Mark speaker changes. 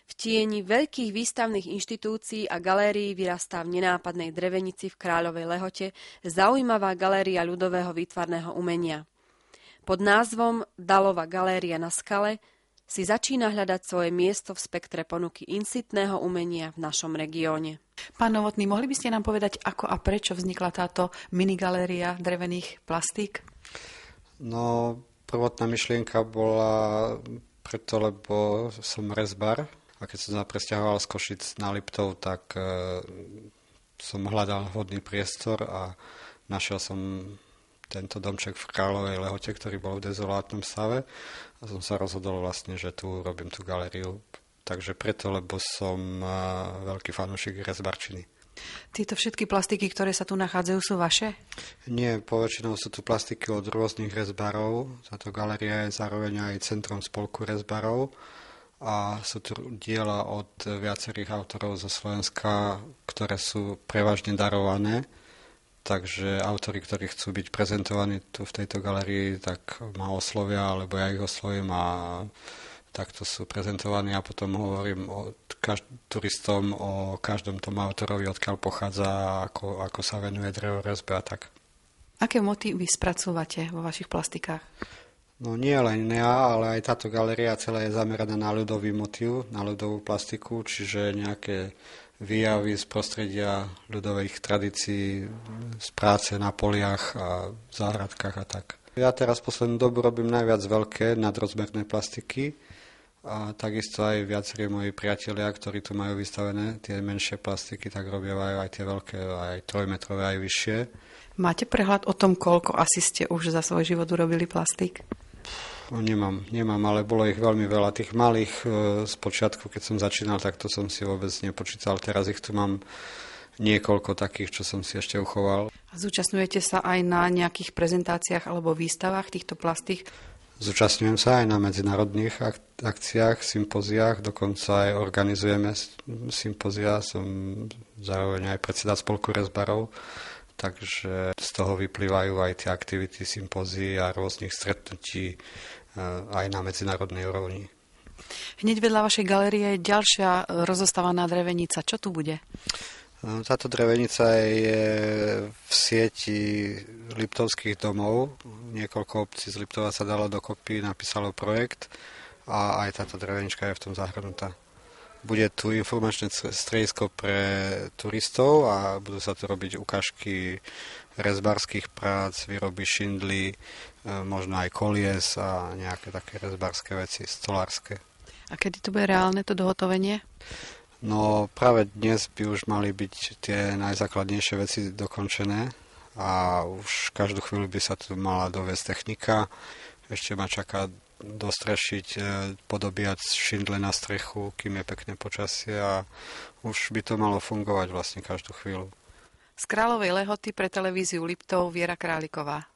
Speaker 1: V tieni veľkých výstavných inštitúcií a galérií vyrastá v nenápadnej drevenici v Kráľovej Lehote zaujímavá galéria ľudového výtvarného umenia. Pod názvom Dalova galéria na skale si začína hľadať svoje miesto v spektre ponuky insitného umenia v našom regióne.
Speaker 2: Pán Novotný, mohli by ste nám povedať, ako a prečo vznikla táto minigaléria drevených plastík?
Speaker 3: No, prvotná myšlienka bola preto, lebo som rezbar a keď som sa presťahoval z Košic na Liptov, tak som hľadal vhodný priestor a našiel som tento domček v Kráľovej Lehote, ktorý bol v dezolátnom stave a som sa rozhodol vlastne, že tu robím tú galériu. Takže preto, lebo som veľký fanúšik rezbarčiny.
Speaker 2: Tieto všetky plastiky, ktoré sa tu nachádzajú, sú vaše?
Speaker 3: Nie, poväčšinou sú tu plastiky od rôznych rezbarov. Táto galéria je zároveň aj centrom spolku rezbarov a sú tu diela od viacerých autorov zo Slovenska, ktoré sú prevažne darované. Takže autori, ktorí chcú byť prezentovaní tu v tejto galérii, tak ma oslovia, alebo ja ich oslovím a takto sú prezentovaní a potom hovorím turistom o každom tom autorovi, odkiaľ pochádza, ako sa venuje drevorezbe a tak.
Speaker 2: Aké motívy spracúvate vo vašich plastikách?
Speaker 3: No nie len ja, ale aj táto galéria celá je zameraná na ľudový motív, na ľudovú plastiku, čiže nejaké výjavy z prostredia ľudových tradícií, z práce na poliach a v záhradkách a tak. Ja teraz poslednú dobu robím najviac veľké nadrozmerné plastiky a takisto aj viacerí moji priatelia, ktorí tu majú vystavené tie menšie plastiky, tak robia aj tie veľké, aj 3-metrové, aj vyššie.
Speaker 2: Máte prehľad o tom, koľko asi ste už za svoj život urobili plastik?
Speaker 3: No, nemám, ale bolo ich veľmi veľa. Tých malých z počiatku, keď som začínal, tak to som si vôbec nepočítal. Teraz ich tu mám niekoľko takých, čo som si ešte uchoval.
Speaker 2: A zúčastňujete sa aj na nejakých prezentáciách alebo výstavách týchto plastík?
Speaker 3: Zúčastňujem sa aj na medzinárodných akciách, sympóziách, dokonca aj organizujeme sympózia. Som zároveň aj predseda spolku rezbarov. Takže z toho vyplývajú aj tie aktivity sympózií a rôznych stretnutí aj na medzinárodnej úrovni.
Speaker 2: Hneď vedľa vašej galérie je ďalšia rozostávaná drevenica. Čo tu bude?
Speaker 3: Táto drevenica je v sieti liptovských domov. Niekoľko obcí z Liptova sa dalo dokopy, napísalo projekt a aj táto drevenička je v tom zahrnutá. Bude tu informačné stredisko pre turistov a budú sa tu robiť ukážky rezbarských prác, výroby šindly, možno aj kolies a nejaké také rezbarské veci, stolárske.
Speaker 2: A kedy to bude reálne, to dohotovenie?
Speaker 3: No práve dnes by už mali byť tie najzákladnejšie veci dokončené a už každú chvíľu by sa tu mala doviesť technika. Ešte ma čaká dostrešiť, podobiať šindle na strechu, kým je pekné počasie a už by to malo fungovať vlastne každú chvíľu.
Speaker 2: Z Kráľovej Lehoty pre televíziu Liptov Viera Králiková.